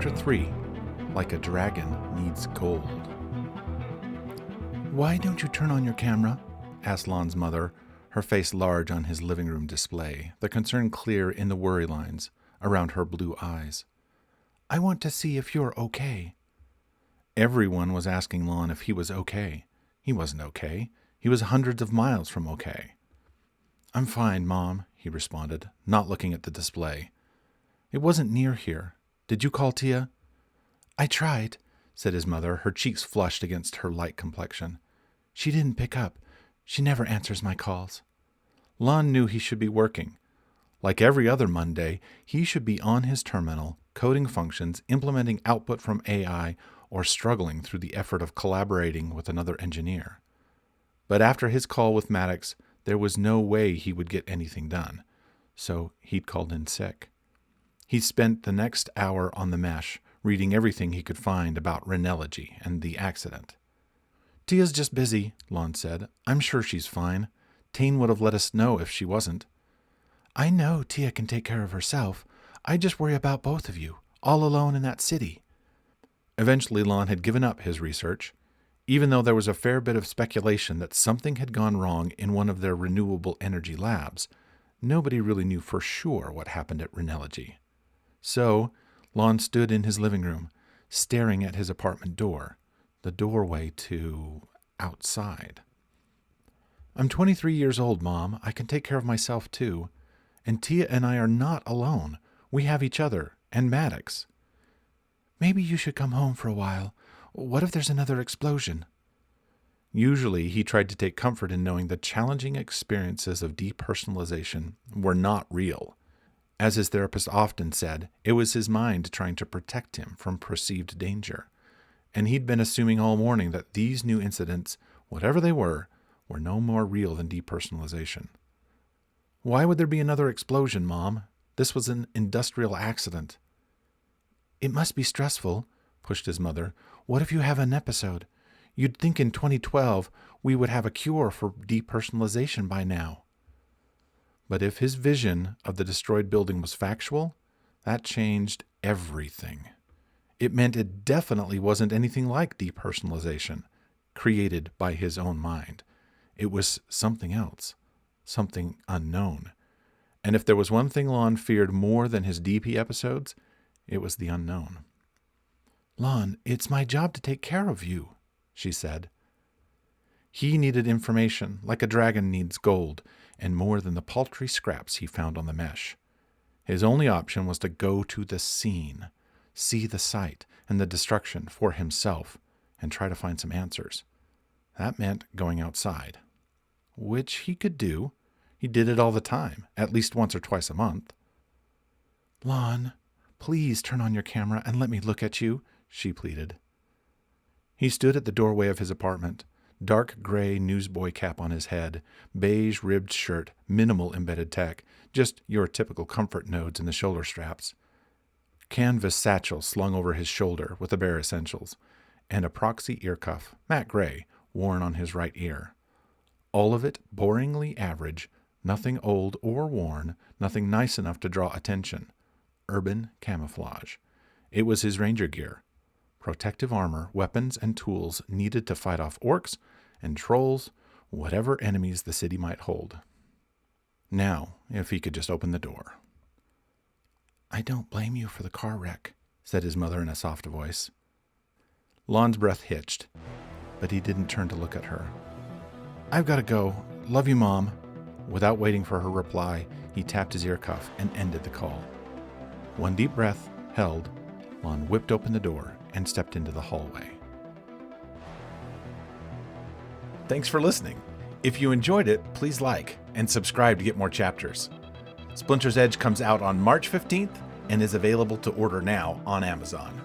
Chapter 3, Like a Dragon Needs Gold. "Why don't you turn on your camera?" asked Lahn's mother, her face large on his living room display, the concern clear in the worry lines around her blue eyes. "I want to see if you're okay." Everyone was asking Lahn if he was okay. He wasn't okay. He was hundreds of miles from okay. "I'm fine, Mom," he responded, not looking at the display. "It wasn't near here. Did you call Tia?" "I tried," said his mother, her cheeks flushed against her light complexion. "She didn't pick up. She never answers my calls." Lahn knew he should be working. Like every other Monday, he should be on his terminal, coding functions, implementing output from AI, or struggling through the effort of collaborating with another engineer. But after his call with Maddox, there was no way he would get anything done, so he'd called in sick. He spent the next hour on the mesh, reading everything he could find about Rhenology and the accident. "Tia's just busy," Lahn said. "I'm sure she's fine. Tane would have let us know if she wasn't." "I know Tia can take care of herself. I just worry about both of you, all alone in that city." Eventually, Lahn had given up his research, even though there was a fair bit of speculation that something had gone wrong in one of their renewable energy labs. Nobody really knew for sure what happened at Rhenology. So, Lahn stood in his living room, staring at his apartment door, the doorway to outside. "I'm 23 years old, Mom. I can take care of myself, too. And Tia and I are not alone. We have each other, and Maddox." "Maybe you should come home for a while. What if there's another explosion?" Usually, he tried to take comfort in knowing the challenging experiences of depersonalization were not real. As his therapist often said, it was his mind trying to protect him from perceived danger. And he'd been assuming all morning that these new incidents, whatever they were no more real than depersonalization. "Why would there be another explosion, Mom? This was an industrial accident." "It must be stressful," pushed his mother. "What if you have an episode? You'd think in 2012 we would have a cure for depersonalization by now." But if his vision of the destroyed building was factual, that changed everything. It meant it definitely wasn't anything like depersonalization, created by his own mind. It was something else, something unknown. And if there was one thing Lahn feared more than his DP episodes, it was the unknown. "Lahn, it's my job to take care of you," she said. He needed information, like a dragon needs gold, and more than the paltry scraps he found on the mesh. His only option was to go to the scene, see the site and the destruction for himself, and try to find some answers. That meant going outside, which he could do. He did it all the time, at least once or twice a month. "Lahn, please turn on your camera and let me look at you," she pleaded. He stood at the doorway of his apartment, dark gray newsboy cap on his head, beige ribbed shirt, minimal embedded tech, just your typical comfort nodes in the shoulder straps, canvas satchel slung over his shoulder with the bare essentials, and a proxy ear cuff, matte gray, worn on his right ear. All of it boringly average, nothing old or worn, nothing nice enough to draw attention. Urban camouflage. It was his ranger gear. Protective armor, weapons, and tools needed to fight off orcs and trolls, whatever enemies the city might hold. Now, if he could just open the door. "I don't blame you for the car wreck," said his mother in a soft voice. Lahn's breath hitched, but he didn't turn to look at her. "I've got to go. Love you, Mom." Without waiting for her reply, he tapped his ear cuff and ended the call. One deep breath, held, Lahn whipped open the door and stepped into the hallway. Thanks for listening. If you enjoyed it, please like and subscribe to get more chapters. Splinter's Edge comes out on March 15th and is available to order now on Amazon.